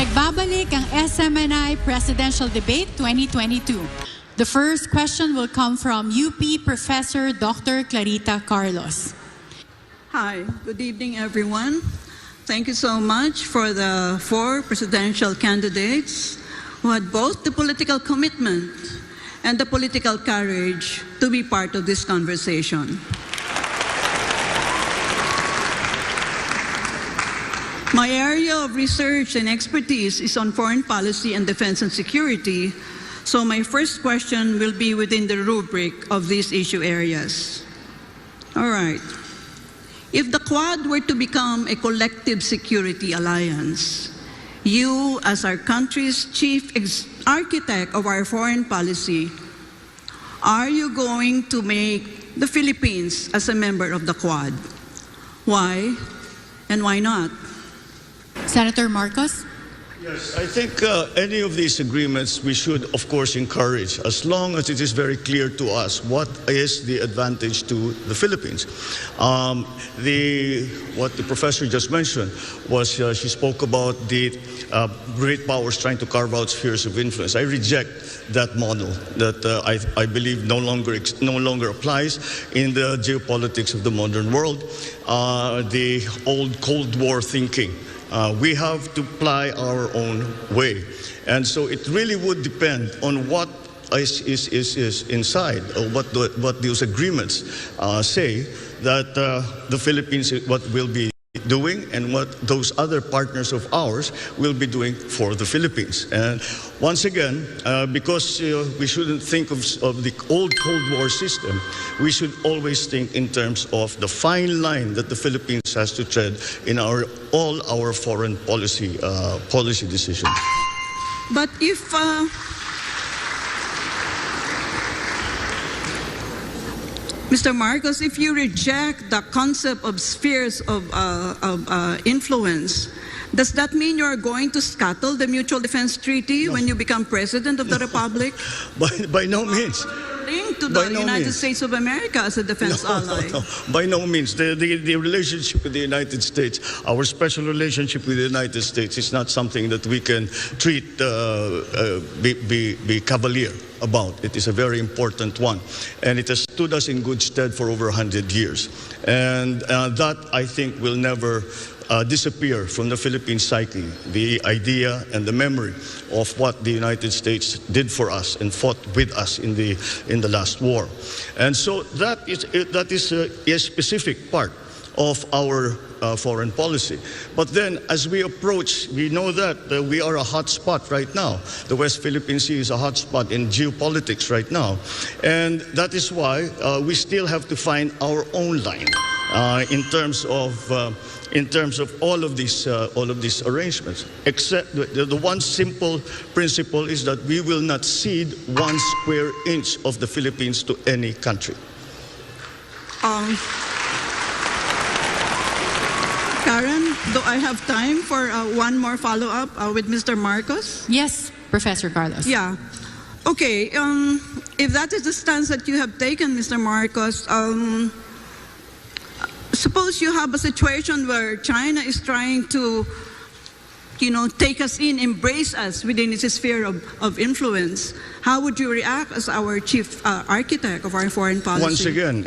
Nagbabalik ang SMNI Presidential Debate 2022. The first question will come from UP Professor Dr. Clarita Carlos. Hi, good evening everyone. Thank you so much for the 4 presidential candidates who had both the political commitment and the political courage to be part of this conversation. My area of research and expertise is on foreign policy and defense and security, so my first question will be within the rubric of these issue areas. All right. If the Quad were to become a collective security alliance, you, as our country's chief architect of our foreign policy, are you going to make the Philippines as a member of the Quad? Why and why not? Senator Marcos? Yes, I think any of these agreements we should, of course, encourage, as long as it is very clear to us what is the advantage to the Philippines. What the professor just mentioned was she spoke about the great powers trying to carve out spheres of influence. I reject that model that I believe no longer applies in the geopolitics of the modern world. The old Cold War thinking. We have to ply our own way. And so it really would depend on what is inside, or what those agreements say that the Philippines, what will be doing and what those other partners of ours will be doing for the Philippines. And once again, because we shouldn't think of the old Cold War system, we should always think in terms of the fine line that the Philippines has to tread in all our foreign policy decisions. But if Mr. Marcos, if you reject the concept of spheres of influence, does that mean you're going to scuttle the Mutual Defense Treaty when you become President of the Republic? By no means. Linked to the United States of America as a defense ally. No, by no means. The relationship with the United States, our special relationship with the United States, is not something that we can treat, be cavalier about. It is a very important one. And it has stood us in good stead for over 100 years. And that, I think, will never disappear from the Philippine psyche, the idea and the memory of what the United States did for us and fought with us in the last war. And so that is a specific part of our foreign policy. But then, as we approach, we know that we are a hot spot right now. The West Philippine Sea is a hot spot in geopolitics right now. And that is why we still have to find our own line in terms of all of these arrangements. Except the one simple principle is that we will not cede 1 square inch of the Philippines to any country. Karen, do I have time for one more follow-up with Mr. Marcos? Yes, Professor Carlos. Yeah. Okay, if that is the stance that you have taken, Mr. Marcos, suppose you have a situation where China is trying to, take us in, embrace us within its sphere of influence. How would you react as our chief architect of our foreign policy? Once again,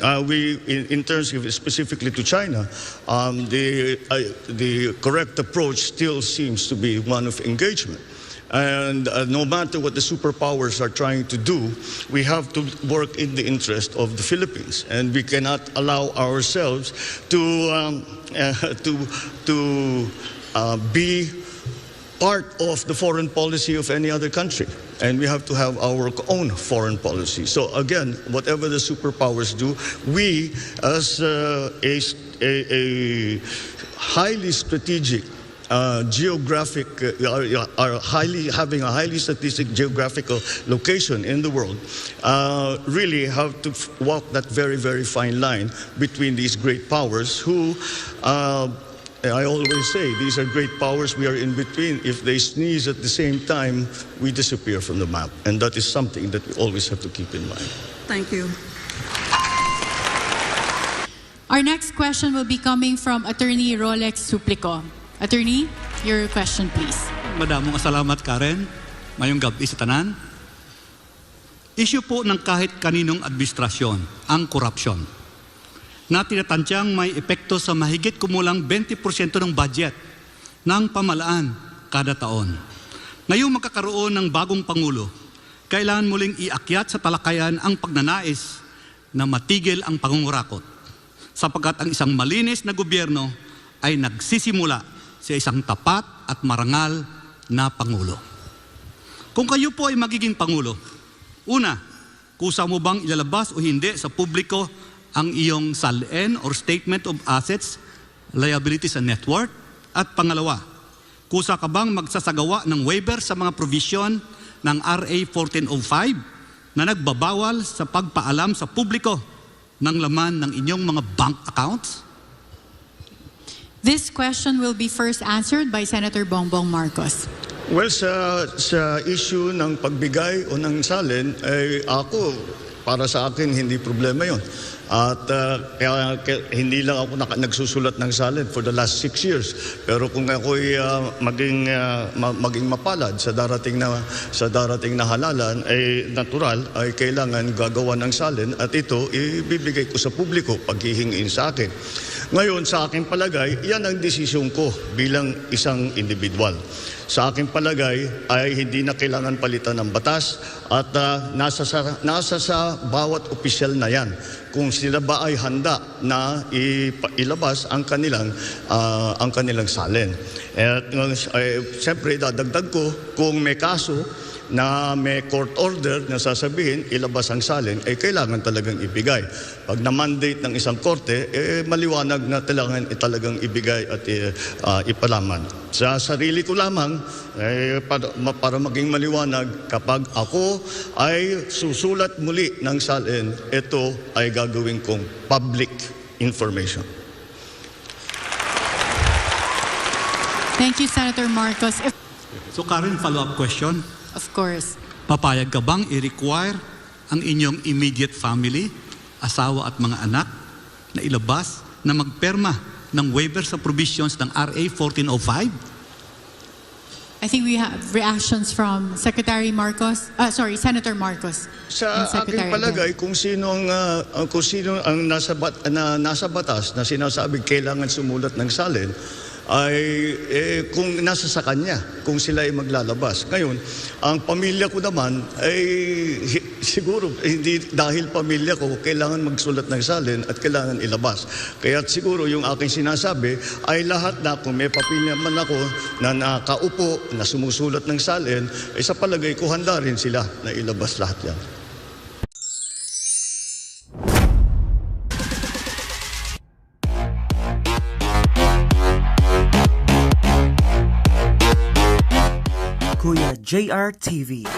in terms of specifically to China, the correct approach still seems to be one of engagement. And no matter what the superpowers are trying to do, we have to work in the interest of the Philippines, and we cannot allow ourselves to be part of the foreign policy of any other country. And we have to have our own foreign policy. So again, whatever the superpowers do, we as a highly strategic geographic, are having a highly strategic geographical location in the world, really have to walk that very, very fine line between these great powers who, I always say, these are great powers, we are in between. If they sneeze at the same time, we disappear from the map. And that is something that we always have to keep in mind. Thank you. Our next question will be coming from Attorney Rolex Suplico. Attorney, your question, please. Madamong salamat, Karen. Mayong gabi sa tanan. Issue po ng kahit kaninong administrasyon, ang korupsyon, na tinatansyang may epekto sa mahigit kumulang 20% ng budget ng pamalaan kada taon. Ngayong magkakaroon ng bagong Pangulo, kailangan muling iakyat sa talakayan ang pagnanais na matigil ang pangungurakot, sapagkat ang isang malinis na gobyerno ay nagsisimula sa isang tapat at marangal na Pangulo. Kung kayo po ay magiging Pangulo, una, kusa mo bang ilalabas o hindi sa publiko ang iyong SALN or Statement of Assets, Liabilities and Net Worth? At pangalawa, kusa ka bang magsasagawa ng waiver sa mga provision ng RA 1405 na nagbabawal sa pagpaalam sa publiko ng laman ng inyong mga bank accounts? This question will be first answered by Senator Bongbong Marcos. Well, sa issue ng pagbigay o ng salin, ay para sa akin, hindi problema yon. At kaya hindi lang ako nagsusulat ng salin for the last 6 years. Pero kung ako'y maging mapalad sa darating na halalan, ay natural, ay kailangan gagawa ng salin at ito ibibigay ko sa publiko paghihingiin sa akin. Ngayon, sa aking palagay, yan ang desisyon ko bilang isang individual. Sa aking palagay ay hindi na kailangan palitan ng batas at nasa sa bawat opisyal na yan kung sila ba ay handa na ilabas ang kanilang salin. At siyempre dadagdag ko kung may kaso na may court order na sasabihin ilabas ang salin, ay kailangan talagang ibigay. Pag na-mandate ng isang korte, maliwanag na talagang ibigay at ipalaman. Sa sarili ko lamang, para maging maliwanag, kapag ako ay susulat muli ng salin, ito ay gagawin kong public information. Thank you, Senator Marcos. So Karen, follow-up question. Of course. Papayag ka bang i-require ang inyong immediate family, asawa at mga anak, na ilabas na magperma ng waiver sa provisions ng RA 1405? I think we have reactions from Senator Marcos. Sa aking palagay, kung sino ang nasa batas na sinasabing kailangan sumulat ng salin, ay kung nasa sa kanya, kung sila ay maglalabas. Ngayon, ang pamilya ko naman ay siguro hindi dahil pamilya ko kailangan magsulat ng salin at kailangan ilabas. Kaya siguro yung aking sinasabi ay lahat na kung may pamilya man ako na nakaupo na sumusulat ng salin, ay sa palagay ko handa rin sila na ilabas lahat yan. Kuya JR TV.